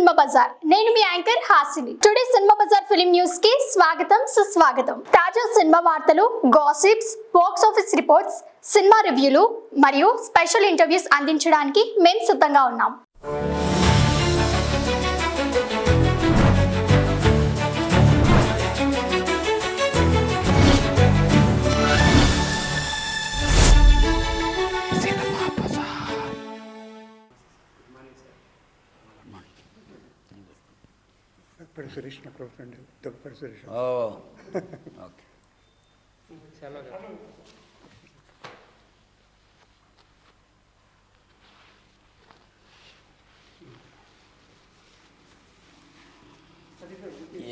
Cinema Bazaar. నేను మీ anchor Hasini. Today cinema Bazaar film news కి స్వాగతం సుస్వాగతం. తాజా సినిమా వార్తలు, gossips, box office reports, cinema రివ్యూలు మరియు స్పెషల్ ఇంటర్వ్యూస్ అందించడానికి మేము సిద్ధంగా ఉన్నాం. సురేష్ నా క్లోజ్ ఫ్రెండ్ దగ్గర సురేష్. ఓకే.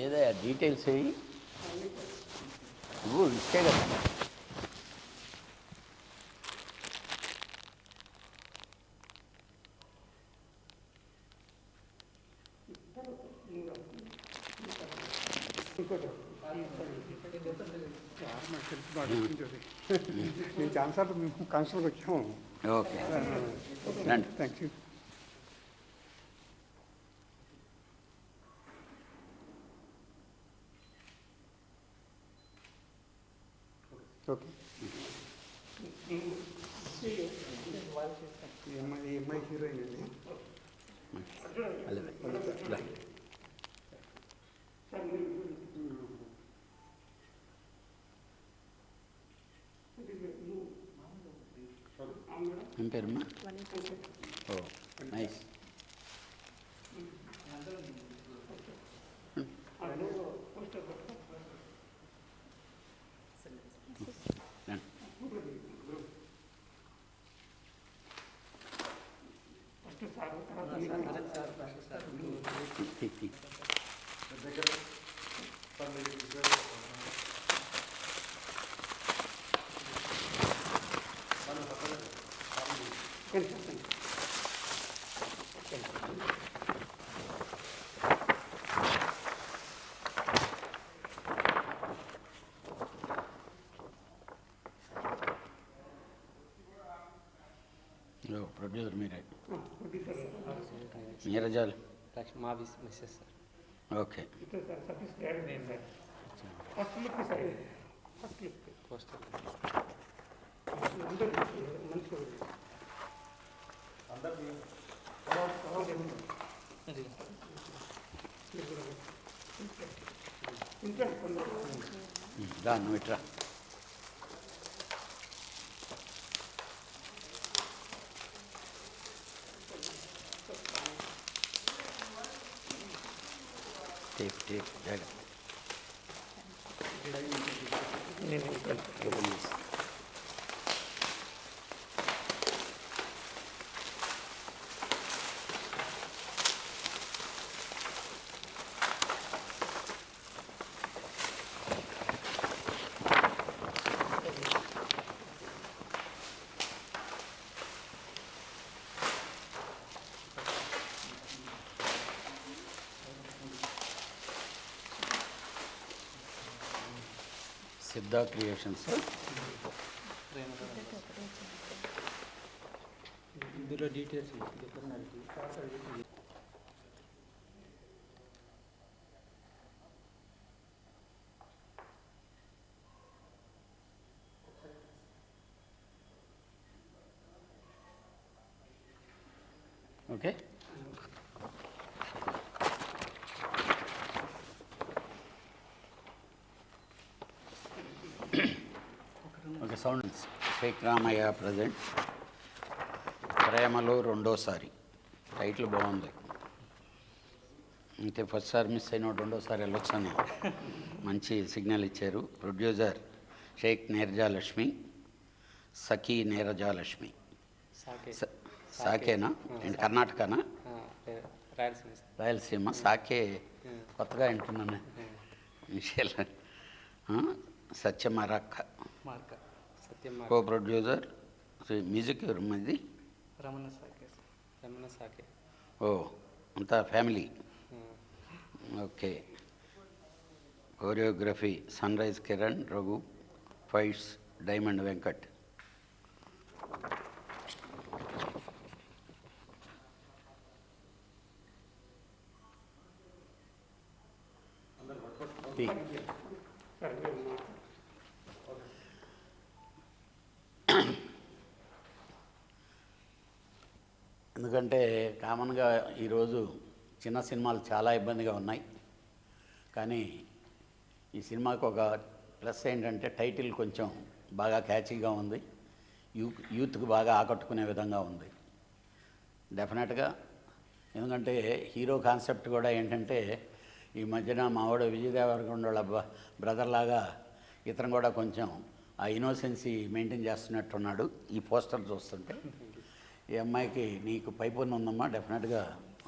ఏదో డీటెయిల్స్ అయ్యి నువ్వు ఇస్తే కదా. నేను చాలాసార్లు మేము కాన్స్టల్కి వచ్చాము. ఓకే రండి. Thank you. ఓకే. ఈ అమ్మాయి హీరోయిన్ అండి. ఏం పేరమ్మా? ఓ నైస్. ప్రొడ్యూసర్ మీరే? నీరజాలు మా మిస్సెస్ సార్. ఓకే. రా నువ్వు ఇట్రా. టేక్ జాగ్రత్త. సిద్ధా క్రియేషన్స్. ఇందులో details okay. Okay sound. Shaik Ramaiah present ప్రేమలో రెండోసారి. టైటిల్ బాగుంది. అంటే ఫస్ట్ సారి మిస్ అయిన రెండోసారి వెళ్ళొచ్చని మంచి సిగ్నల్ ఇచ్చారు. ప్రొడ్యూసర్ షేక్ నీరజాలక్ష్మి, సఖీ నీరజాలక్ష్మి. సాకేనా అండ్ కర్ణాటకనా? రాయలసీమ. సాకే కొత్తగా వింటున్నాను విషయాలు. సత్యమారక్క కో ప్రొడ్యూసర్. మ్యూజిక్ ఎవరు మీది? రమణ సాకే. ఓ అంతా family. Okay. Choreography sun rise Kiran Raghu. Fights Diamond Venkat. తీ. ఎందుకంటే కామన్గా ఈరోజు చిన్న సినిమాలు చాలా ఇబ్బందిగా ఉన్నాయి. కానీ ఈ సినిమాకు ఒక ప్లస్ ఏంటంటే టైటిల్ కొంచెం బాగా క్యాచీగా ఉంది, యూత్కి బాగా ఆకట్టుకునే విధంగా ఉంది. డెఫినెట్గా ఎందుకంటే హీరో కాన్సెప్ట్ కూడా ఏంటంటే ఈ మధ్యన మావాడు విజయ్ దేవరకొండ వాళ్ళ బ్రదర్ లాగా ఇతను కూడా కొంచెం ఆ ఇన్నోసెన్సీ మెయింటైన్ చేస్తున్నట్టున్నాడు ఈ పోస్టర్ చూస్తుంటే. ఈ అమ్మాయికి నీకు పైపొన్ను ఉందమ్మా, డెఫినెట్గా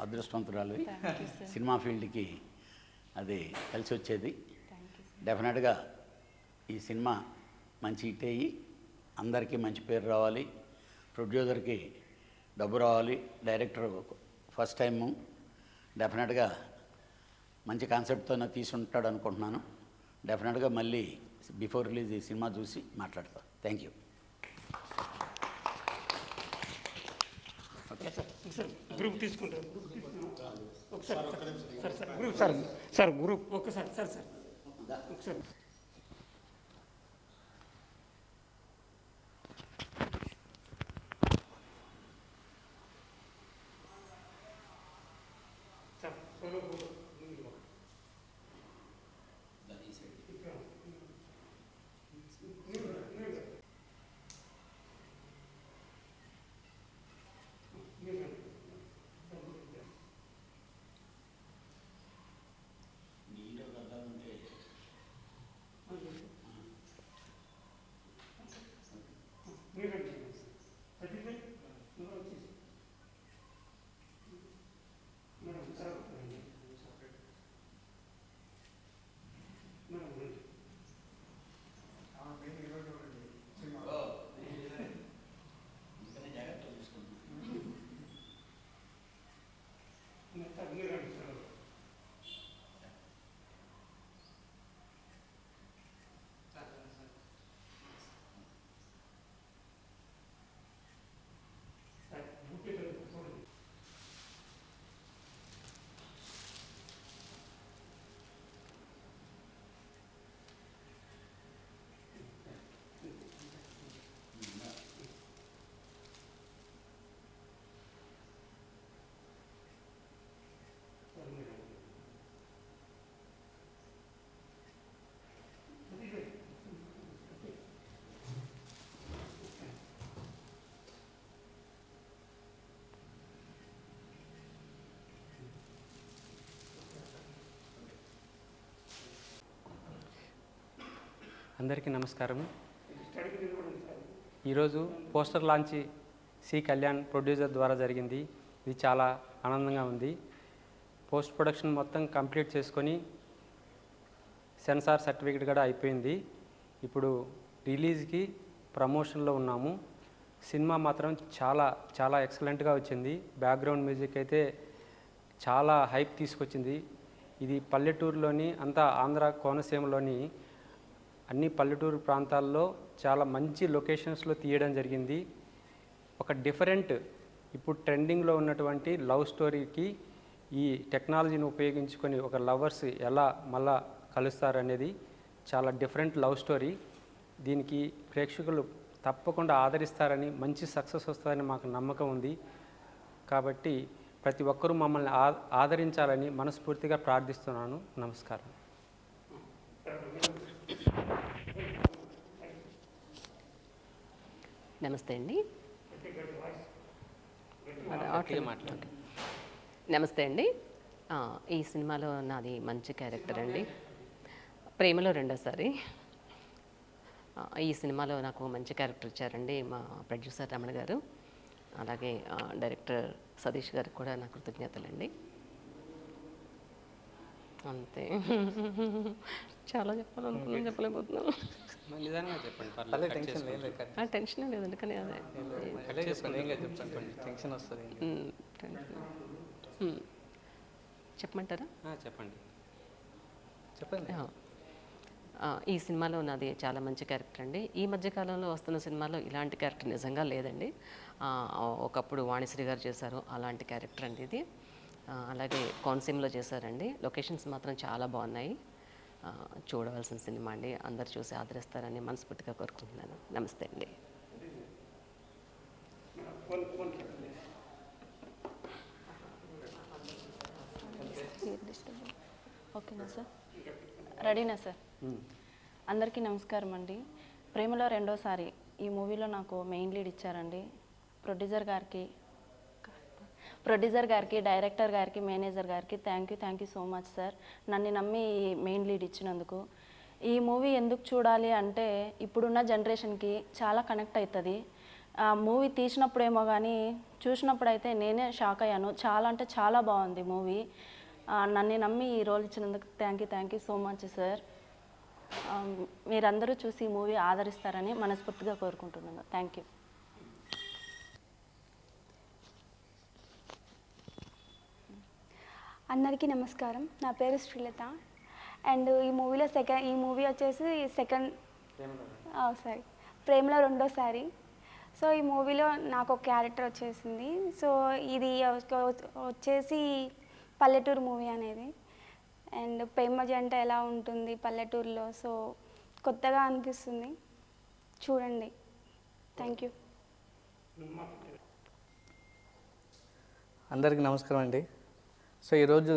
అదృష్టవంతురాలు. సినిమా ఫీల్డ్కి అది కలిసి వచ్చేది. డెఫినెట్గా ఈ సినిమా మంచి హిట్ అయ్యి అందరికీ మంచి పేరు రావాలి, ప్రొడ్యూసర్కి డబ్బు రావాలి, డైరెక్టర్ ఫస్ట్ టైము డెఫినెట్గా మంచి కాన్సెప్ట్తోనే తీసుంటాడు అనుకుంటున్నాను. డెఫినెట్గా మళ్ళీ బిఫోర్ రిలీజ్ ఈ సినిమా చూసి మాట్లాడతాను. Thank you. గ్రూప్ తీసుకుంటారు. ఒకసారి గ్రూప్ సార్ గ్రూప్ ఒకసారి సార్ ఒకసారి అందరికీ నమస్కారం. ఈరోజు poster launch C Kalyan producer ద్వారా జరిగింది. ఇది చాలా ఆనందంగా ఉంది. పోస్ట్ ప్రొడక్షన్ మొత్తం కంప్లీట్ చేసుకొని సెన్సార్ సర్టిఫికేట్ కూడా అయిపోయింది. ఇప్పుడు రిలీజ్కి ప్రమోషన్లో ఉన్నాము. సినిమా మాత్రం చాలా చాలా ఎక్సలెంట్గా వచ్చింది. బ్యాక్గ్రౌండ్ మ్యూజిక్ అయితే చాలా హైప్ తీసుకొచ్చింది. ఇది పల్లెటూరులోని అంతా ఆంధ్ర కోనసీమలోని అన్ని పల్లెటూరు ప్రాంతాల్లో చాలా మంచి లొకేషన్స్లో తీయడం జరిగింది. ఒక డిఫరెంట్ ఇప్పుడు ట్రెండింగ్లో ఉన్నటువంటి లవ్ స్టోరీకి ఈ టెక్నాలజీని ఉపయోగించుకొని ఒక లవర్స్ ఎలా మళ్ళా కలుస్తారనేది చాలా డిఫరెంట్ లవ్ స్టోరీ. దీనికి ప్రేక్షకులు తప్పకుండా ఆదరిస్తారని, మంచి సక్సెస్ వస్తుందని మాకు నమ్మకం ఉంది. కాబట్టి ప్రతి ఒక్కరూ మమ్మల్ని ఆదరించాలని మనస్ఫూర్తిగా ప్రార్థిస్తున్నాను. నమస్కారం. నమస్తే అండి. నమస్తే అండి. ఈ సినిమాలో నాది మంచి క్యారెక్టర్ అండి. ప్రేమలో రెండోసారి. ఈ సినిమాలో నాకు మంచి క్యారెక్టర్ ఇచ్చారండి మా ప్రొడ్యూసర్ రమణ గారు, అలాగే డైరెక్టర్ సతీష్ గారికి కూడా నా కృతజ్ఞతలండి. అంతే. చాలా చెప్పాలనుకున్నాను, చెప్పలేకపోతున్నాను. టెన్షన్ లేదు, అందుకని అదే చెప్పమంటారా? చెప్పండి. ఈ సినిమాలో నాది చాలా మంచి క్యారెక్టర్ అండి. ఈ మధ్యకాలంలో వస్తున్న సినిమాలో ఇలాంటి క్యారెక్టర్ నిజంగా లేదండి. ఒకప్పుడు వాణిశ్రీ గారు చేశారు, అలాంటి క్యారెక్టర్ అండి ఇది. అలాగే కోనసీమలో చేశారండి. లొకేషన్స్ మాత్రం చాలా బాగున్నాయి. చూడవలసిన సినిమా అండి. అందరు చూసి ఆదరిస్తారని మనస్ఫూర్తిగా కోరుకుంటున్నాను. నమస్తే అండి. ఓకేనా సార్? రెడీనా సార్? అందరికీ నమస్కారం అండి. ప్రేమలో రెండోసారి ఈ మూవీలో నాకు మెయిన్ లీడ్ ఇచ్చారండి. ప్రొడ్యూసర్ గారికి, డైరెక్టర్ గారికి, మేనేజర్ గారికి thank you so much sir, నన్ను నమ్మి మెయిన్ లీడ్ ఇచ్చినందుకు. ఈ మూవీ ఎందుకు చూడాలి అంటే ఇప్పుడున్న జనరేషన్కి చాలా కనెక్ట్ అవుతుంది. ఆ మూవీ తీసినప్పుడేమో కానీ చూసినప్పుడు అయితే నేనే షాక్ అయ్యాను. చాలా అంటే చాలా బాగుంది మూవీ. నన్ను నమ్మి ఈ రోల్ ఇచ్చినందుకు thank you so much sir. మీరందరూ చూసి ఈ మూవీ ఆదరిస్తారని మనస్ఫూర్తిగా కోరుకుంటున్నాను. Thank you. అందరికీ నమస్కారం. నా పేరు శ్రీలత అండ్ ఈ మూవీ వచ్చేసి ప్రేమలో రెండోసారి. సో ఈ మూవీలో నాకు ఒక క్యారెక్టర్ వచ్చేసింది. సో ఇది వచ్చేసి పల్లెటూరు మూవీ అనేది. అండ్ ప్రేమ జంట ఎలా ఉంటుంది పల్లెటూరులో, సో కొత్తగా అనిపిస్తుంది, చూడండి. Thank you. అందరికీ నమస్కారం అండి. సో ఈరోజు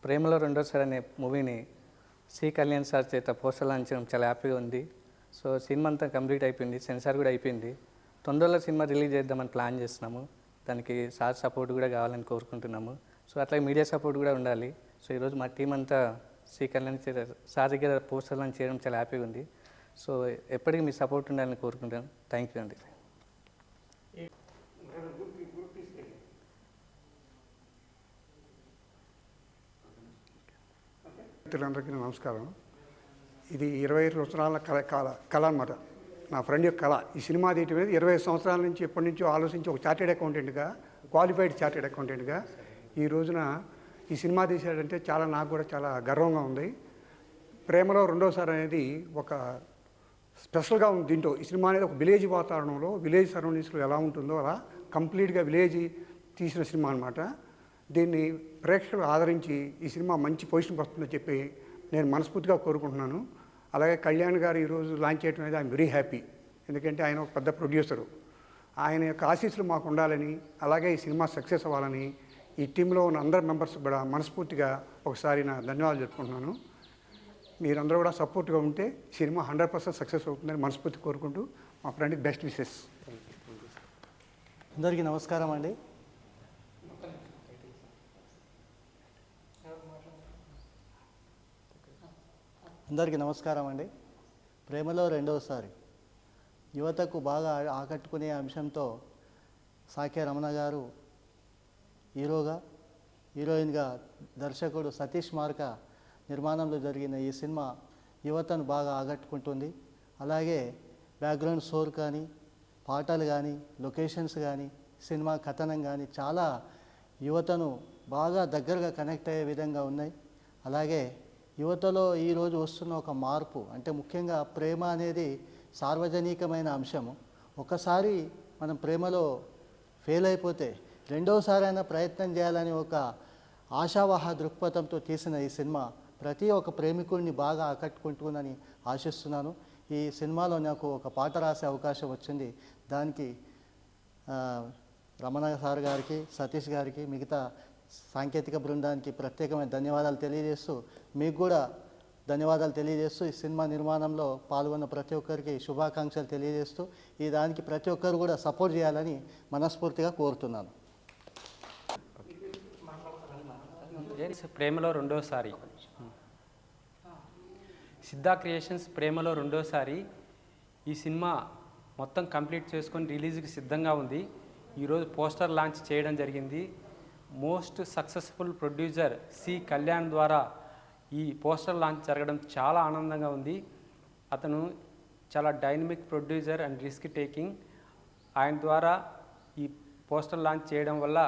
ప్రేమలో రెండోసారి అనే మూవీని సి కళ్యాణ్ సార్ చేత పోస్టర్ లాంచ్ చేయడం చాలా హ్యాపీగా ఉంది. సో సినిమా అంతా కంప్లీట్ అయిపోయింది, సెన్సార్ కూడా అయిపోయింది. తొందరలో సినిమా రిలీజ్ చేద్దామని ప్లాన్ చేస్తున్నాము. దానికి సార్ సపోర్ట్ కూడా కావాలని కోరుకుంటున్నాము. సో అట్లాగే మీడియా సపోర్ట్ కూడా ఉండాలి. సో ఈరోజు మా టీం అంతా సి కళ్యాణ్ సార్ దగ్గర పోస్టర్ లాంచ్ చేయడం చాలా హ్యాపీగా ఉంది. సో ఎప్పటికీ మీ సపోర్ట్ ఉండాలని కోరుకుంటాను. థ్యాంక్ యూ అండి. మిత్రులందరికీ నమస్కారం. ఇది 20 సంవత్సరాల కళ అన్నమాట. నా ఫ్రెండ్ యొక్క కళ. ఈ సినిమా తీయటం మీద 20 సంవత్సరాల నుంచి ఎప్పటి నుంచో ఆలోచించి ఒక చార్టెడ్ అకౌంటెంట్గా, క్వాలిఫైడ్ చార్టెడ్ అకౌంటెంట్గా ఈ రోజున ఈ సినిమా తీసాడంటే నాకు కూడా చాలా గర్వంగా ఉంది. ప్రేమలో రెండోసారి అనేది ఒక స్పెషల్గా ఉంది. దీంట్లో ఈ సినిమా అనేది ఒక విలేజ్ వాతావరణంలో, విలేజ్ సరౌండింగ్స్లో ఎలా ఉంటుందో అలా కంప్లీట్గా విలేజ్ తీసిన సినిమా అనమాట. దీన్ని ప్రేక్షకులు ఆదరించి ఈ సినిమా మంచి పొజిషన్కి వస్తుందని చెప్పి నేను మనస్ఫూర్తిగా కోరుకుంటున్నాను. అలాగే కళ్యాణ్ గారు ఈరోజు లాంచ్ చేయడం అనేది ఐఎమ్ వెరీ హ్యాపీ. ఎందుకంటే ఆయన ఒక పెద్ద ప్రొడ్యూసరు. ఆయన యొక్క ఆశీస్సులు మాకు ఉండాలని, అలాగే ఈ సినిమా సక్సెస్ అవ్వాలని ఈ టీంలో ఉన్న అందరి మెంబర్స్ కూడా మనస్ఫూర్తిగా ఒకసారి నా ధన్యవాదాలు చెప్పుకుంటున్నాను. మీరందరూ కూడా సపోర్ట్గా ఉంటే సినిమా 100% సక్సెస్ అవుతుందని మనస్ఫూర్తి కోరుకుంటూ మా ఫ్రెండ్కి బెస్ట్ విషెస్. అందరికీ నమస్కారం అండి. ప్రేమలో రెండవసారి యువతకు బాగా ఆకట్టుకునే అంశంతో సాకే రమణ గారు హీరోయిన్గా దర్శకుడు సతీష్ మార్క నిర్మాణంలో జరిగిన ఈ సినిమా యువతను బాగా ఆకట్టుకుంటుంది. అలాగే బ్యాక్గ్రౌండ్ స్కోర్ కానీ, పాటలు కానీ, లొకేషన్స్ కానీ, సినిమా కథనం కానీ చాలా యువతను బాగా దగ్గరగా కనెక్ట్ అయ్యే విధంగా ఉన్నాయి. అలాగే యువతలో ఈరోజు వస్తున్న ఒక మార్పు అంటే ముఖ్యంగా ప్రేమ అనేది సార్వజనికమైన అంశము. ఒకసారి మనం ప్రేమలో ఫెయిల్ అయిపోతే రెండోసారి అయినా ప్రయత్నం చేయాలని ఒక ఆశావాహ దృక్పథంతో తీసిన ఈ సినిమా ప్రతి ఒక్క ప్రేమికుడిని బాగా ఆకట్టుకుంటుందని ఆశిస్తున్నాను. ఈ సినిమాలో నాకు ఒక పాట రాసే అవకాశం వచ్చింది. దానికి రమణ సార్ గారికి, సతీష్ గారికి, మిగతా సాంకేతిక బృందానికి ప్రత్యేకమైన ధన్యవాదాలు తెలియజేస్తూ, మీకు కూడా ధన్యవాదాలు తెలియజేస్తూ, ఈ సినిమా నిర్మాణంలో పాల్గొన్న ప్రతి ఒక్కరికి శుభాకాంక్షలు తెలియజేస్తూ, ఈ దానికి ప్రతి ఒక్కరు కూడా సపోర్ట్ చేయాలని మనస్ఫూర్తిగా కోరుతున్నాను. ప్రేమలో రెండోసారి సిద్ధా క్రియేషన్స్ ప్రేమలో రెండోసారి ఈ సినిమా మొత్తం కంప్లీట్ చేసుకొని రిలీజ్కి సిద్ధంగా ఉంది. ఈరోజు పోస్టర్ లాంచ్ చేయడం జరిగింది. Most successful producer C Kalyan ద్వారా ఈ పోస్టర్ లాంచ్ జరగడం చాలా ఆనందంగా ఉంది. అతను చాలా dynamic producer and risk taking. ఆయన ద్వారా ఈ పోస్టర్ లాంచ్ చేయడం వల్ల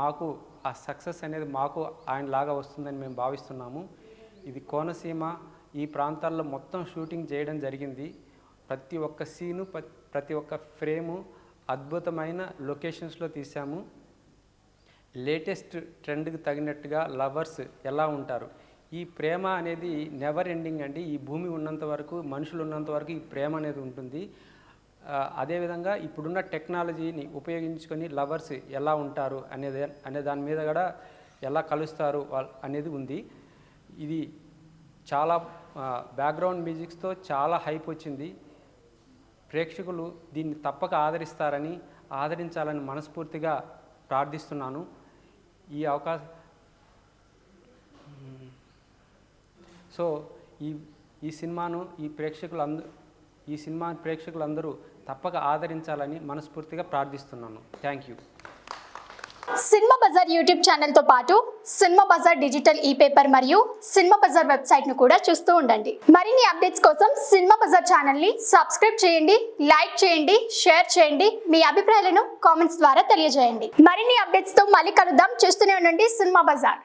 మాకు ఆ సక్సెస్ అనేది మాకు ఆయనలాగా వస్తుందని మేము భావిస్తున్నాము. ఇది కోనసీమ ఈ ప్రాంతాల్లో మొత్తం షూటింగ్ చేయడం జరిగింది. ప్రతి ఒక్క సీను, ప్రతి ఒక్క ఫ్రేము అద్భుతమైన లొకేషన్స్లో తీసాము. లేటెస్ట్ ట్రెండ్కి తగినట్టుగా లవర్స్ ఎలా ఉంటారు, ఈ ప్రేమ అనేది నెవర్ ఎండింగ్ అండి. ఈ భూమి ఉన్నంత వరకు, మనుషులు ఉన్నంత వరకు ఈ ప్రేమ అనేది ఉంటుంది. అదేవిధంగా ఇప్పుడున్న టెక్నాలజీని ఉపయోగించుకొని లవర్స్ ఎలా ఉంటారు అనే దాని మీద కూడా ఎలా కలుస్తారు అనేది ఉంది. ఇది చాలా బ్యాక్గ్రౌండ్ మ్యూజిక్స్తో చాలా హైప్ వచ్చింది. ప్రేక్షకులు దీన్ని తప్పక ఆదరించాలని మనస్ఫూర్తిగా ప్రార్థిస్తున్నాను. ఈ అవకాశం సో ఈ సినిమాను ప్రేక్షకులందరూ తప్పక ఆదరించాలని మనస్ఫూర్తిగా ప్రార్థిస్తున్నాను. Thank you. Cinema Bazaar YouTube ఛానల్తో పాటు సినిమా బజార్ డిజిటల్ ఈ-పేపర్ మరియు సినిమా బజార్ వెబ్సైట్ను కూడా చూస్తూ ఉండండి. మరిన్ని అప్డేట్స్ కోసం సినిమా బజార్ ఛానల్ని సబ్స్క్రైబ్ చేయండి, లైక్ చేయండి, షేర్ చేయండి. మీ అభిప్రాయాలను కామెంట్స్ ద్వారా తెలియజేయండి. మరిన్ని అప్డేట్స్తో మళ్ళీ కలుద్దాం. చూస్తూనే ఉండండి సినిమా బజార్.